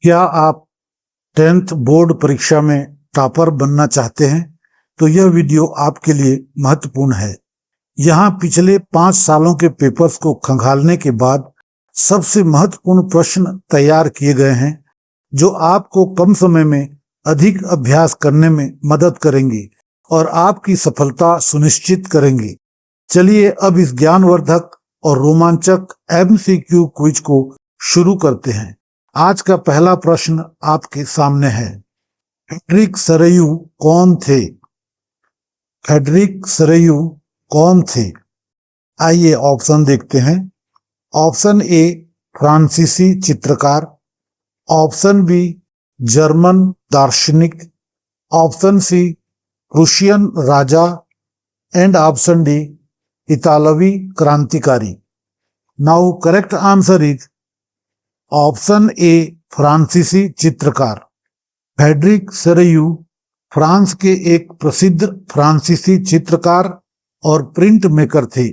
क्या आप 10th board परीक्षा में टॉपर बनना चाहते हैं तो यह वीडियो आपके लिए महत्वपूर्ण है। यहाँ पिछले 5 सालों के पेपर्स को खंगालने के बाद सबसे महत्वपूर्ण प्रश्न तैयार किए गए हैं जो आपको कम समय में अधिक अभ्यास करने में मदद करेंगे और आपकी सफलता सुनिश्चित करेंगे। चलिए अब इस ज्ञानवर्धक और रोमांचक MCQ क्विज को शुरू करते हैं। आज का पहला प्रश्न आपके सामने है। फ्रेडरिक सरयू कौन थे? फ्रेडरिक सरयू कौन थे? आइए ऑप्शन देखते हैं। ऑप्शन ए फ्रांसीसी चित्रकार, ऑप्शन बी जर्मन दार्शनिक, ऑप्शन सी रूसियन राजा एंड ऑप्शन डी इतालवी क्रांतिकारी। Now correct answer is option A फ्रांसीसी चित्रकार। फ्रेडरिक सरयू फ्रांस के एक प्रसिद्ध फ्रांसीसी चित्रकार और प्रिंट मेकर थे।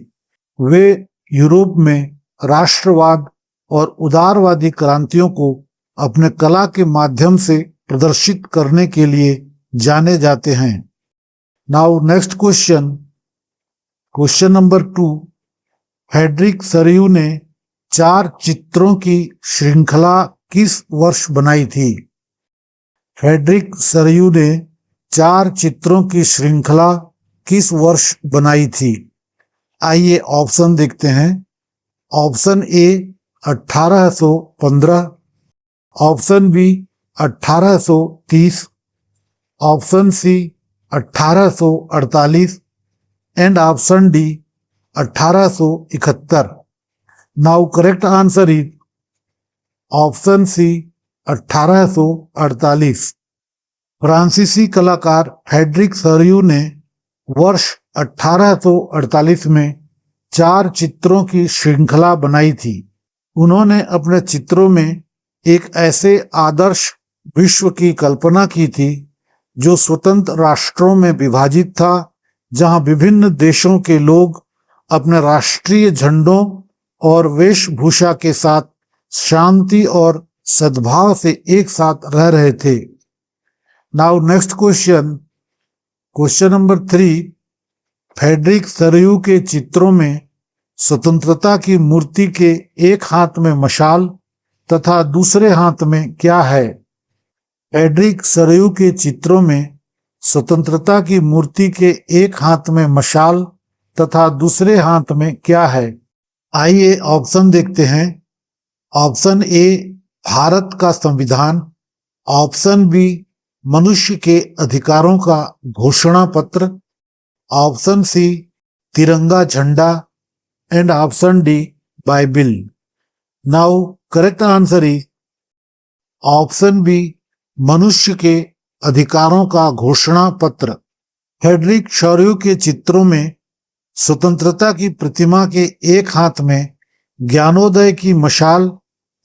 वे यूरोप में राष्ट्रवाद और उदारवादी क्रांतियों को अपने कला के माध्यम से प्रदर्शित करने के लिए जाने जाते हैं। Now next question, question number 2। Frederic Sorrieu ने 4 चित्रों की श्रृंखला किस वर्ष बनाई थी? फ्रेडरिक सरयू ने 4 चित्रों की श्रृंखला किस वर्ष बनाई थी? आइए ऑप्शन देखते हैं। Option A 1815, option B 1830, option C 1848 and option D 1871। Now correct answer is option C 1848। फ्रांसीसी कलाकार फ्रेडरिक सरयू ने वर्ष 1848 में 4 चित्रों की श्रृंखला बनाई थी। उन्होंने अपने चित्रों में एक ऐसे आदर्श विश्व की कल्पना की थी जो स्वतंत्र राष्ट्रों में विभाजित था, जहां विभिन्न देशों के लोग अपने राष्ट्रीय झंडों और वेशभूषा के साथ शांति और सद्भाव से एक साथ रह रहे थे। Now next question, question number 3। Frederic Sorrieu के चित्रों में स्वतंत्रता की मूर्ति के एक हाथ में मशाल तथा दूसरे हाथ में क्या है? फ्रेडरिक सरयू के चित्रों में स्वतंत्रता की मूर्ति के एक हाथ में मशाल तथा दूसरे हाथ में क्या है? आइए ऑप्शन देखते हैं। ऑप्शन ए भारत का संविधान, ऑप्शन बी मनुष्य के अधिकारों का घोषणा पत्र, ऑप्शन सी तिरंगा झंडा and option D Bible. Now correct answer is option B मनुष्य के अधिकारों का घोषणा पत्र। फ्रेडरिक सरयू के चित्रों में स्वतंत्रता की प्रतिमा के एक हाथ में ज्ञानोदय की मशाल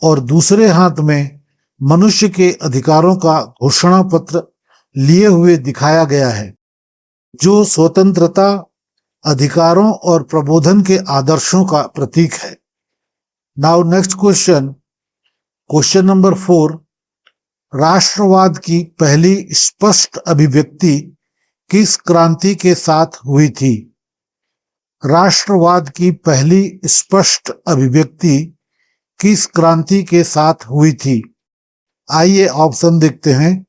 और दूसरे हाथ में मनुष्य के अधिकारों का घोषणा पत्र लिए हुए दिखाया गया है, जो स्वतंत्रता, अधिकारों और प्रबोधन के आदर्शों का प्रतीक है। Now next question, question number 4। राष्ट्रवाद की पहली स्पष्ट अभिव्यक्ति किस क्रांति के साथ हुई थी? राष्ट्रवाद की पहली स्पष्ट अभिव्यक्ति किस क्रांति के साथ हुई थी? आइए ऑप्शन देखते हैं।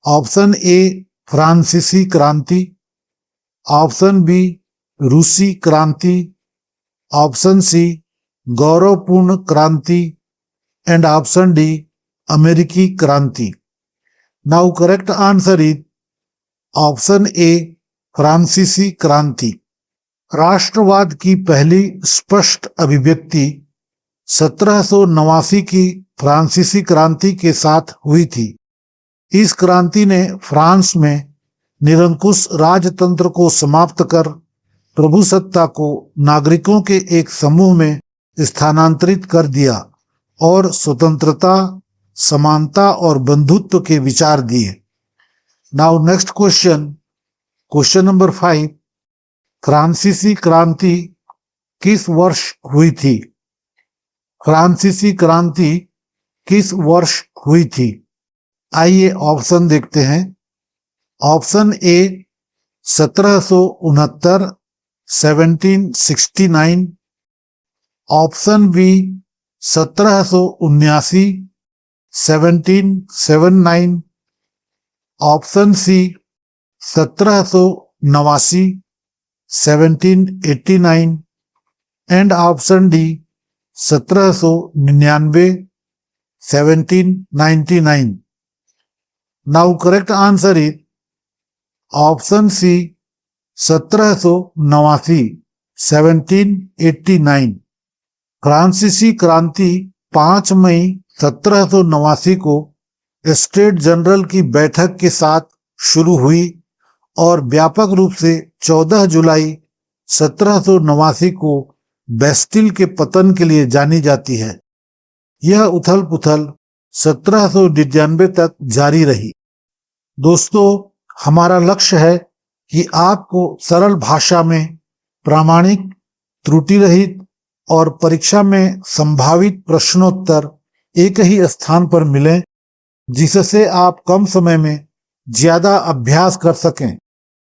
ऑप्शन ए फ्रांसीसी क्रांति, ऑप्शन बी रूसी क्रांति, ऑप्शन सी गौरवपूर्ण क्रांति एंड ऑप्शन डी अमेरिकी क्रांति। Now correct answer is option A फ्रांसीसी क्रांति। राष्ट्रवाद की पहली स्पष्ट अभिव्यक्ति 1789 की फ्रांसीसी क्रांति के साथ हुई थी। इस क्रांति ने फ्रांस में निरंकुश राजतंत्र को समाप्त कर प्रभुसत्ता को नागरिकों के एक समूह में स्थानांतरित कर दिया और स्वतंत्रता, समानता और बंधुत्व के विचार दिए। Now next question, question number 5। फ्रांसीसी क्रांति किस वर्ष हुई थी? फ्रांसीसी क्रांति किस वर्ष हुई थी? आइए ऑप्शन देखते हैं। Option A 1769, 1769। Option B 1779, 1779। Option C 1789, 1789। And option D 1799, 1799। Now correct answer is option C 1789, 1789। फ्रांसीसी क्रांति 5 मई 1789 को स्टेट जनरल की बैठक के साथ शुरू हुई और व्यापक रूप से 14 जुलाई 1789 को बेस्टिल के पतन के लिए जानी जाती है। यह उथल पुथल 1799 तक जारी रही। दोस्तों, हमारा लक्ष्य है कि आपको सरल भाषा में प्रामाणिक, त्रुटि रहित और परीक्षा में संभावित प्रश्नोत्तर एक ही स्थान पर मिलें, जिससे आप कम समय में ज्यादा अभ्यास कर सकें।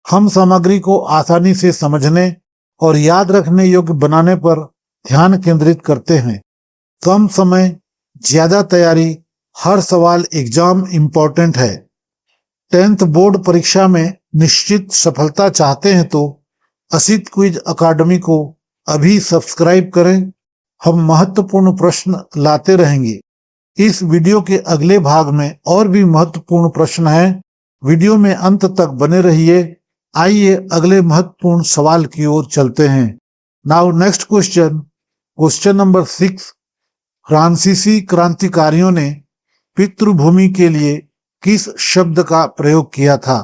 हम सामग्री को आसानी से समझने और याद रखने योग्य बनाने पर ध्यान केंद्रित करते हैं। कम समय, ज्यादा तैयारी, हर सवाल एग्जाम इम्पोर्टेंट है। 10th बोर्ड परीक्षा में निश्चित सफलता चाहते हैं तो असित क्विज अकादमी को अभी सब्सक्राइब करें। हम महत्वपूर्ण प्रश्न लाते रहेंगे। इस वीडियो के अगले भाग में और भी महत्वपूर्ण प्रश्न हैं। वीडियो में अंत तक बने रहिए। आइए अगले महत्वपूर्ण सवाल की ओर चलते हैं। Now next question, question number 6। फ्रांसीसी क्रांतिकारियों ने पितृभूमि के लिए किस शब्द का प्रयोग किया था?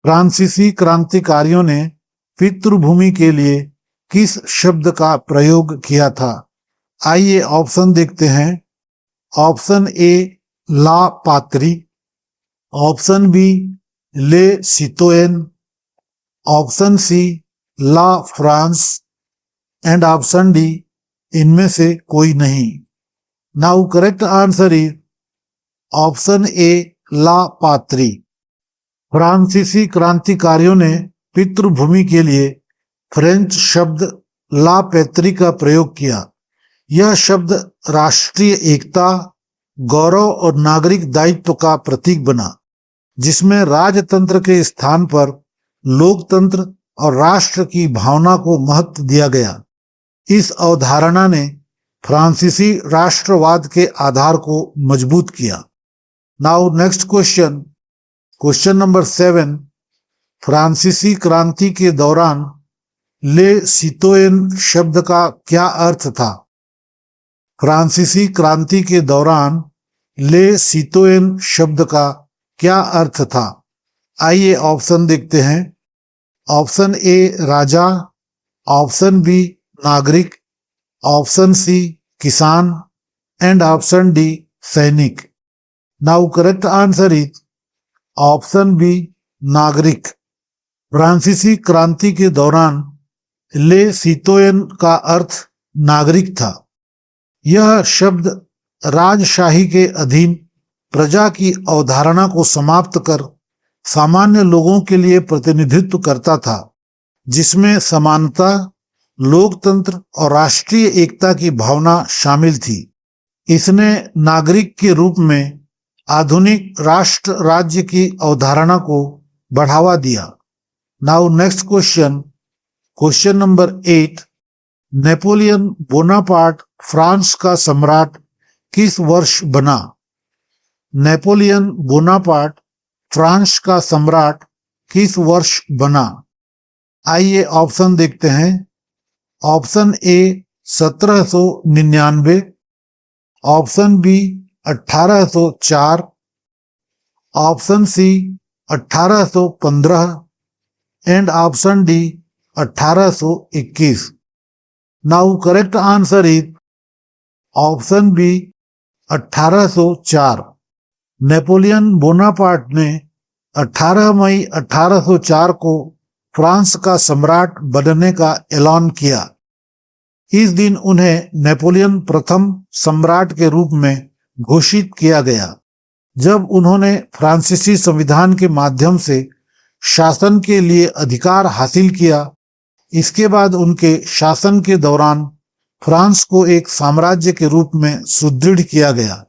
फ्रांसीसी क्रांतिकारियों ने पितृभूमि के लिए किस शब्द का प्रयोग किया था? आइए ऑप्शन देखते हैं। Option A La Patrie, option B Le Citoyen, option C La France and option D इनमें से कोई नहीं। Now correct answer is option A La Patrie. फ्रांसीसी क्रांतिकारियों ने पितृभूमि के लिए फ्रेंच शब्द ला पैत्री का प्रयोग किया। यह शब्द राष्ट्रीय एकता, गौरव और नागरिक दायित्व का प्रतीक बना, जिसमें राजतंत्र के स्थान पर लोकतंत्र और राष्ट्र की भावना को महत्व दिया गया। इस अवधारणा ने फ्रांसीसी राष्ट्रवाद के आधार को मजबूत किया। Now next question, question number 7। फ्रांसीसी क्रांति के दौरान ले सितोयन शब्द का क्या अर्थ था? फ्रांसीसी क्रांति के दौरान ले सितोयन शब्द का क्या अर्थ था? आइए ऑप्शन देखते हैं। ऑप्शन ए राजा, ऑप्शन बी नागरिक, ऑप्शन सी किसान एंड ऑप्शन डी सैनिक। Now correct answer is option B नागरिक। फ्रांसीसी क्रांति के दौरान ले सितोयन का अर्थ नागरिक था। यह शब्द राजशाही के अधीन प्रजा की अवधारणा को समाप्त कर सामान्य लोगों के लिए प्रतिनिधित्व करता था, जिसमें समानता, लोकतंत्र और राष्ट्रीय एकता की भावना शामिल थी। इसने नागरिक के रूप में आधुनिक राष्ट्र राज्य की अवधारणा को बढ़ावा दिया। Now next question, question number 8। Napoleon Bonaparte France का सम्राट किस वर्ष बना? नेपोलियन बोनापार्ट फ्रांस का सम्राट किस वर्ष बना? आइए ऑप्शन देखते हैं। Option A 1799, option B 1804, option C 1815 and option D 1821। Now correct answer is option B 1804। Napoleon Bonaparte ने 18 मई 1804 को फ्रांस का सम्राट बनने का ऐलान किया। इस दिन उन्हें नेपोलियन प्रथम सम्राट के रूप में घोषित किया गया। जब उन्होंने फ्रांसीसी संविधान के माध्यम से शासन के लिए अधिकार हासिल किया, इसके बाद उनके शासन के दौरान फ्रांस को एक साम्राज्य के रूप में सुदृढ़ किया गया।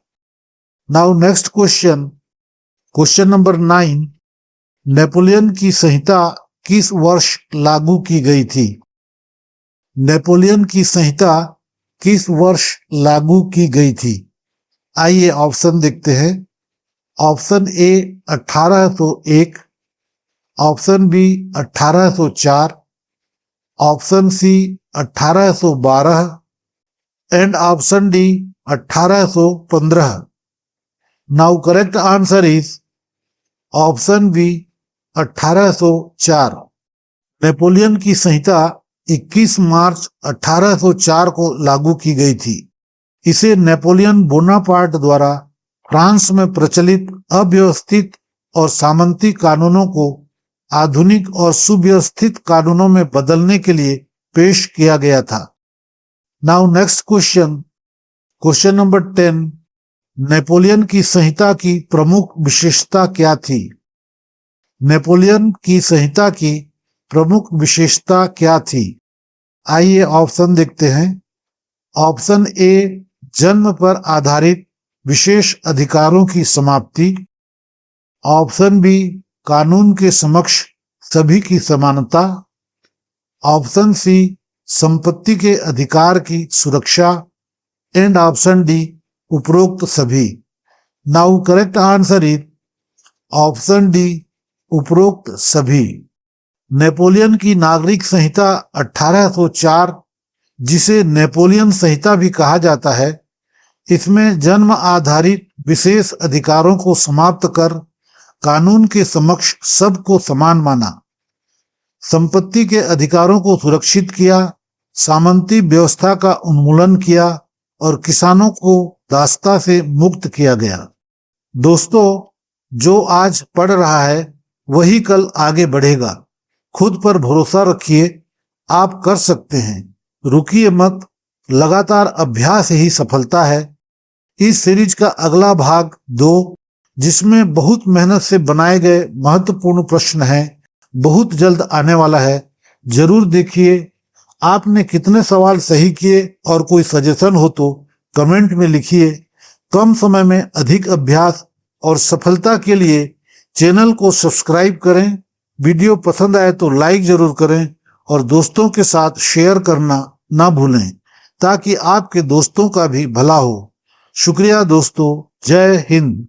Now next question, question number 9, Napoleon की संहिता किस वर्ष लागू की गई थी? नेपोलियन की संहिता किस वर्ष लागू की गई थी? आइए ऑप्शन देखते हैं। Option A 1801, option B 1804, option C 1812 and option D 1815। Now correct answer is option B 1804। Napoleon की संहिता 21 मार्च 1804 को लागू की गई थी। इसे नेपोलियन बोनापार्ट द्वारा फ्रांस में प्रचलित अव्यवस्थित और सामंती कानूनों को आधुनिक और सुव्यवस्थित कानूनों में बदलने के लिए पेश किया गया था। Now next question, question number 10, Napoleon की संहिता की प्रमुख विशेषता क्या थी? नेपोलियन की संहिता की प्रमुख विशेषता क्या थी? आइए ऑप्शन देखते हैं। ऑप्शन ए जन्म पर आधारित विशेष अधिकारों की समाप्ति, ऑप्शन बी कानून के समक्ष सभी की समानता, ऑप्शन सी संपत्ति के अधिकार की सुरक्षा एंड ऑप्शन डी उपरोक्त सभी। Now correct answer is option D उपरोक्त सभी। नेपोलियन की नागरिक संहिता 1804, जिसे नेपोलियन संहिता भी कहा जाता है, इसमें जन्म आधारित विशेष अधिकारों को समाप्त कर कानून के समक्ष सबको समान माना, संपत्ति के अधिकारों को सुरक्षित किया, सामंती व्यवस्था का उन्मूलन किया और किसानों को दासता से मुक्त किया गया। दोस्तों, जो आज पढ़ रहा है वही कल आगे बढ़ेगा। खुद पर भरोसा रखिए, आप कर सकते हैं। रुकिए मत, लगातार अभ्यास ही सफलता है। इस सीरीज का अगला भाग 2, जिसमें बहुत मेहनत से बनाए गए महत्वपूर्ण प्रश्न हैं, बहुत जल्द आने वाला है। जरूर देखिए। आपने कितने सवाल सही किए और कोई सजेशन हो तो कमेंट में लिखिए। कम समय में अधिक अभ्यास और सफलता के लिए चैनल को सब्सक्राइब करें। वीडियो पसंद आए तो लाइक जरूर करें और दोस्तों के साथ शेयर करना ना भूलें, ताकि आपके दोस्तों का भी भला हो। शुक्रिया दोस्तों। जय हिंद।